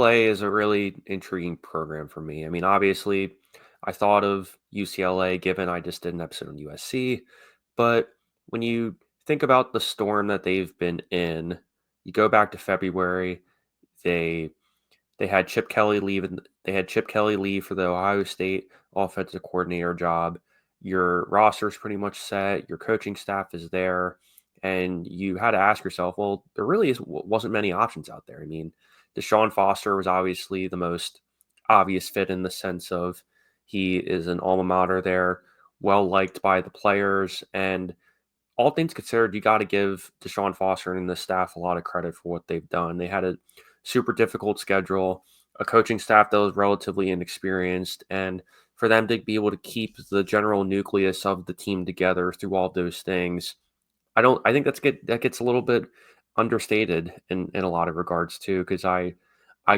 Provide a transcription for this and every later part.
UCLA is a really intriguing program for me. I mean, obviously, I thought of UCLA given I just did an episode on USC, but when you think about the storm that they've been in, you go back to February, they they had Chip Kelly leave and they had Chip Kelly leave for the Ohio State offensive coordinator job. Your roster is pretty much set, your coaching staff is there, and you had to ask yourself, well, there really wasn't many options out there. I mean, DeShaun Foster was obviously the most obvious fit in the sense of he is an alma mater there, well liked by the players, and all things considered, you got to give DeShaun Foster and the staff a lot of credit for what they've done. They had a super difficult schedule, a coaching staff that was relatively inexperienced, and for them to be able to keep the general nucleus of the team together through all those things, I think that gets a little bit understated in a lot of regards too, because I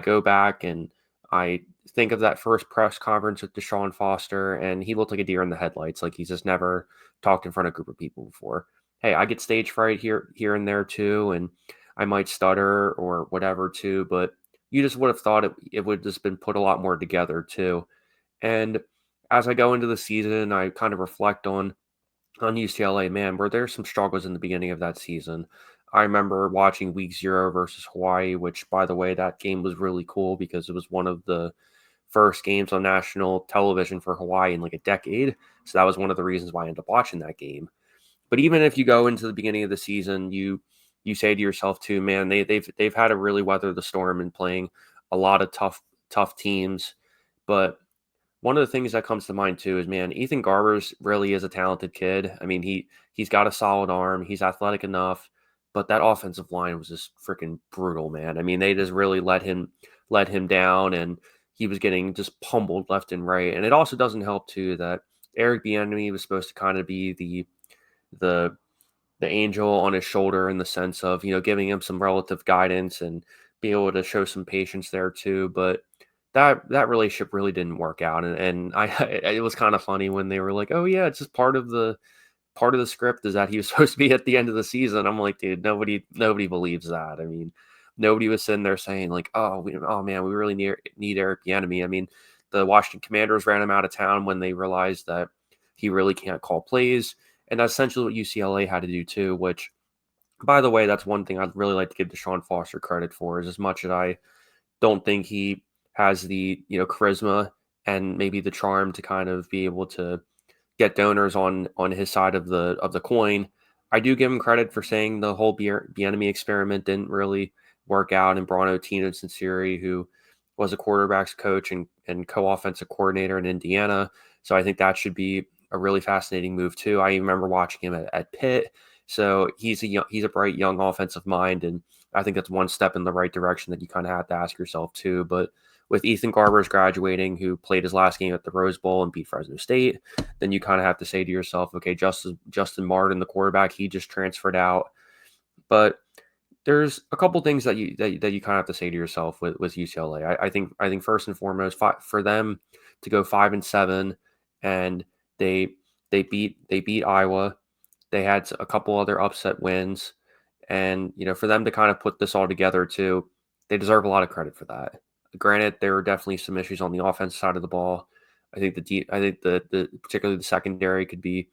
go back and I think of that first press conference with DeShaun Foster, and he looked like a deer in the headlights, like he's just never talked in front of a group of people before. Hey, I get stage fright here and there too, and I might stutter or whatever too, but you just would have thought it would have just been put a lot more together too. And as I go into the season, I kind of reflect on UCLA, man, were there some struggles in the beginning of that season. I remember watching week 0 versus Hawaii, which, by the way, that game was really cool because it was one of the first games on national television for Hawaii in like a decade. So that was one of the reasons why I ended up watching that game. But even if you go into the beginning of the season, you say to yourself too, man, they've had to really weather the storm and playing a lot of tough teams. But one of the things that comes to mind too is, man, Ethan Garbers really is a talented kid. I mean, he's got a solid arm, he's athletic enough, but that offensive line was just freaking brutal, man. I mean, they just really let him down, and he was getting just pummeled left and right. And it also doesn't help too that Eric Bieniemy was supposed to kind of be the the angel on his shoulder in the sense of, giving him some relative guidance and be able to show some patience there too. But that relationship really didn't work out. And I it was kind of funny when they were like, oh yeah, it's just part of the script is that he was supposed to be at the end of the season. I'm like, dude, nobody believes that. I mean, nobody was sitting there saying like, oh man, we really need Eric Bieniemy. I mean, the Washington Commanders ran him out of town when they realized that he really can't call plays. And that's essentially what UCLA had to do too, which, by the way, that's one thing I'd really like to give DeShaun Foster credit for, is as much as I don't think he has the, charisma and maybe the charm to kind of be able to get donors on his side of the coin. I do give him credit for saying the whole Bieniemy experiment didn't really work out, and Bruno Sinceri, who was a quarterbacks coach and co-offensive coordinator in Indiana. So I think that should be a really fascinating move too. I even remember watching him at Pitt. So he's a bright young offensive mind, and I think that's one step in the right direction that you kind of have to ask yourself too. But with Ethan Garbers graduating, who played his last game at the Rose Bowl and beat Fresno State, then you kind of have to say to yourself, okay, Justin Martin, the quarterback, he just transferred out. But there's a couple things that you kind of have to say to yourself with UCLA. I think first and foremost, for them to go 5-7, and they they beat Iowa. They had a couple other upset wins, and for them to kind of put this all together too, they deserve a lot of credit for that. Granted, there were definitely some issues on the offensive side of the ball. I think the particularly the secondary could be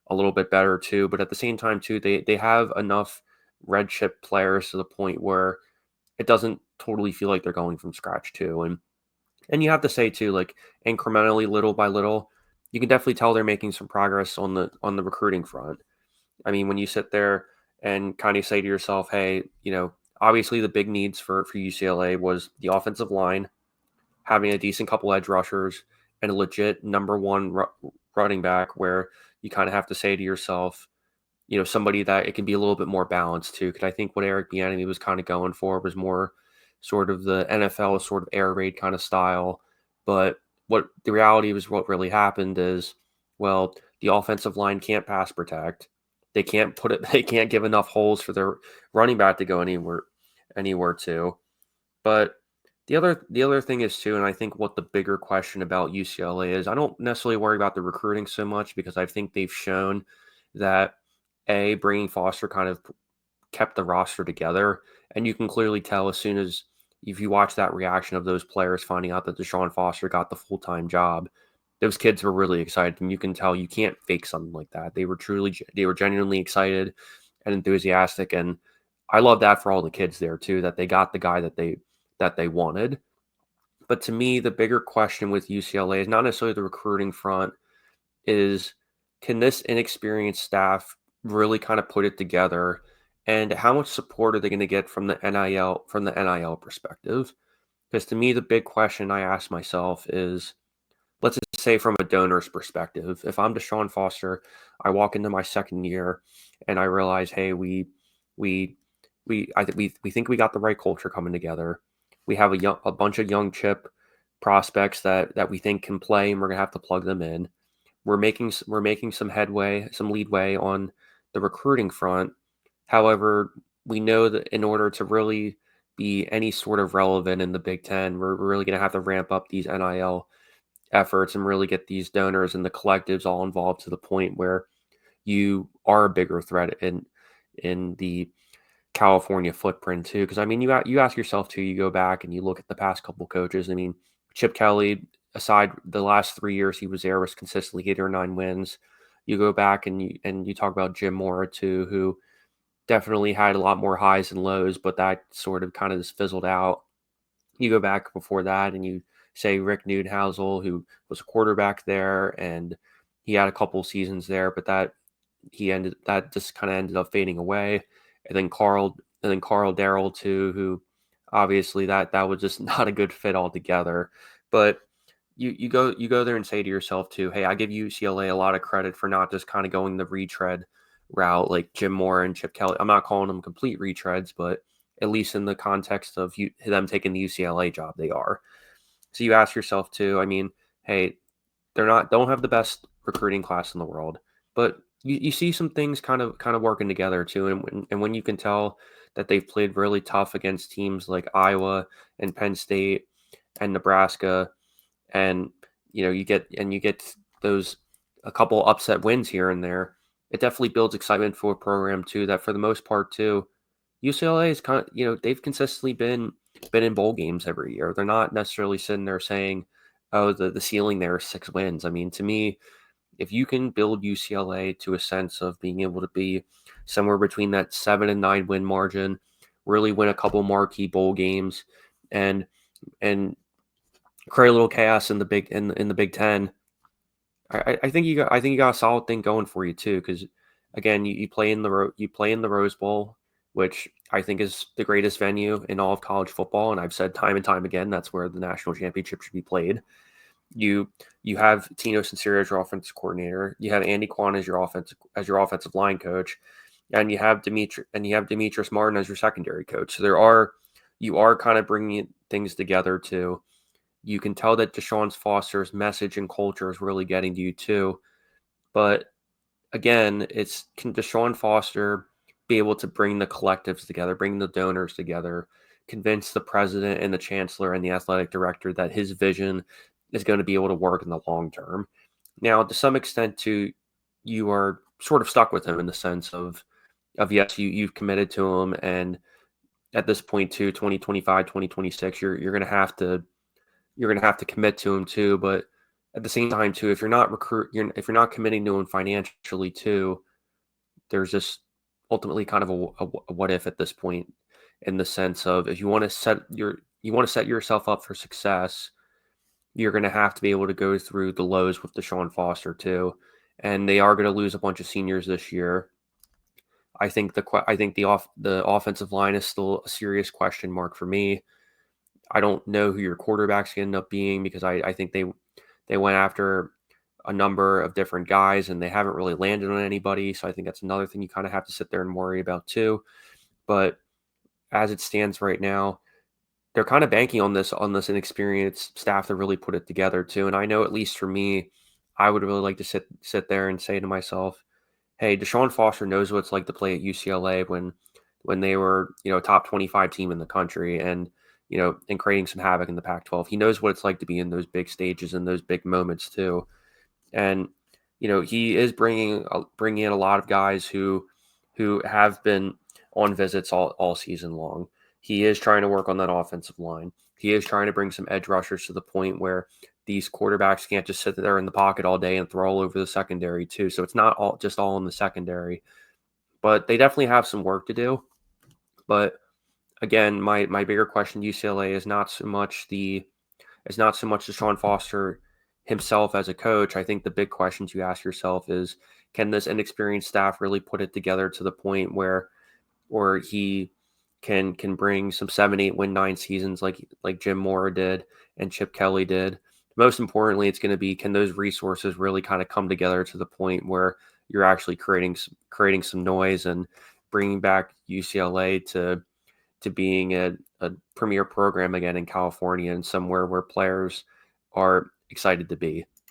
a little bit better too. But at the same time too, they have enough red chip players to the point where it doesn't totally feel like they're going from scratch too. And you have to say too, like, incrementally, little by little, you can definitely tell they're making some progress on the recruiting front. I mean, when you sit there and kind of say to yourself, hey, obviously the big needs for UCLA was the offensive line, having a decent couple edge rushers, and a legit number one running back, where you kind of have to say to yourself, somebody that it can be a little bit more balanced too. Because I think what Eric Bieniemy was kind of going for was more sort of the NFL sort of air raid kind of style. But what the reality was, what really happened is, well, the offensive line can't pass protect. They can't put it. They can't give enough holes for their running back to go anywhere to. But the other thing is too, and I think what the bigger question about UCLA is, I don't necessarily worry about the recruiting so much, because I think they've shown that bringing Foster kind of kept the roster together, and you can clearly tell as soon as if you watch that reaction of those players finding out that DeShaun Foster got the full-time job, those kids were really excited, and you can tell you can't fake something like that. They were genuinely excited and enthusiastic, and I love that for all the kids there too, that they got the guy that they wanted. But to me, the bigger question with UCLA is not necessarily the recruiting front, is can this inexperienced staff really kind of put it together? And how much support are they going to get from the NIL perspective? Because to me, the big question I ask myself is, let's just say from a donor's perspective, if I'm DeShaun Foster, I walk into my second year and I realize, hey, we we think we got the right culture coming together. We have a bunch of young chip prospects that we think can play, and we're gonna have to plug them in. We're making some headway, some leadway on the recruiting front. However, we know that in order to really be any sort of relevant in the Big Ten, we're really going to have to ramp up these NIL efforts and really get these donors and the collectives all involved to the point where you are a bigger threat in the California footprint too. Because I mean, you ask yourself too. You go back and you look at the past couple coaches. I mean, Chip Kelly, aside the last 3 years he was there, was consistently 8 or 9 wins. You go back and you talk about Jim Mora too, who definitely had a lot more highs and lows, but that sort of kind of just fizzled out. You go back before that and you say Rick Neuenhausel, who was a quarterback there, and he had a couple seasons there, but that just kind of ended up fading away. And then Carl Darrell too, who obviously that was just not a good fit altogether. But you go there and say to yourself too, hey, I give UCLA a lot of credit for not just kind of going the retread route like Jim Moore and Chip Kelly. I'm not calling them complete retreads, but at least in the context of them taking the UCLA job, they are. So you ask yourself too, I mean, hey, don't have the best recruiting class in the world, but you see some things kind of working together too. And when you can tell that they've played really tough against teams like Iowa and Penn State and Nebraska, and you get those a couple upset wins here and there, it definitely builds excitement for a program too. That for the most part too, UCLA is they've consistently been in bowl games every year. They're not necessarily sitting there saying, "Oh, the ceiling there is 6 wins." I mean, to me, if you can build UCLA to a sense of being able to be somewhere between that 7 and 9 win margin, really win a couple marquee bowl games, and and create a little chaos in the Big Ten, I think you got a solid thing going for you too. Because again, you play in the Rose Bowl, which I think is the greatest venue in all of college football, and I've said time and time again that's where the national championship should be played. You you have Tino Sincere as your offensive coordinator. You have Andy Kwan as your offensive line coach, and you have Demetrius Martin as your secondary coach. So you are kind of bringing things together too. You can tell that DeShaun Foster's message and culture is really getting to you too. But again, can DeShaun Foster be able to bring the collectives together, bring the donors together, convince the president and the chancellor and the athletic director that his vision is going to be able to work in the long term? Now, to some extent, too, you are sort of stuck with him in the sense of yes, you've committed to him, and at this point, too, 2025, 2026, you're going to have to commit to him too. But at the same time too, if you're not committing to him financially too, there's just ultimately kind of a what if at this point, in the sense of if you want to set yourself up for success, you're going to have to be able to go through the lows with DeShaun Foster too. And they are going to lose a bunch of seniors this year. I think the offensive line is still a serious question mark for me. I don't know who your quarterbacks end up being, because I think they went after a number of different guys and they haven't really landed on anybody. So I think that's another thing you kind of have to sit there and worry about too. But as it stands right now, they're kind of banking on this inexperienced staff to really put it together too. And I know, at least for me, I would really like to sit there and say to myself, hey, DeShaun Foster knows what it's like to play at UCLA when they were, a top 25 team in the country, and creating some havoc in the Pac-12. He knows what it's like to be in those big stages and those big moments too. And he is bringing in a lot of guys who have been on visits all season long. he is trying to work on that offensive line. He is trying to bring some edge rushers to the point where these quarterbacks can't just sit there in the pocket all day and throw all over the secondary too. So it's not all in the secondary, but they definitely have some work to do. But again, my bigger question to UCLA is not so much DeShaun Foster himself as a coach. I think the big questions you ask yourself is, can this inexperienced staff really put it together to the point where he can bring some 7, 8 win 9 seasons like Jim Mora did and Chip Kelly did. Most importantly, it's going to be, can those resources really kind of come together to the point where you're actually creating some noise and bringing back UCLA to being a premier program again in California and somewhere where players are excited to be.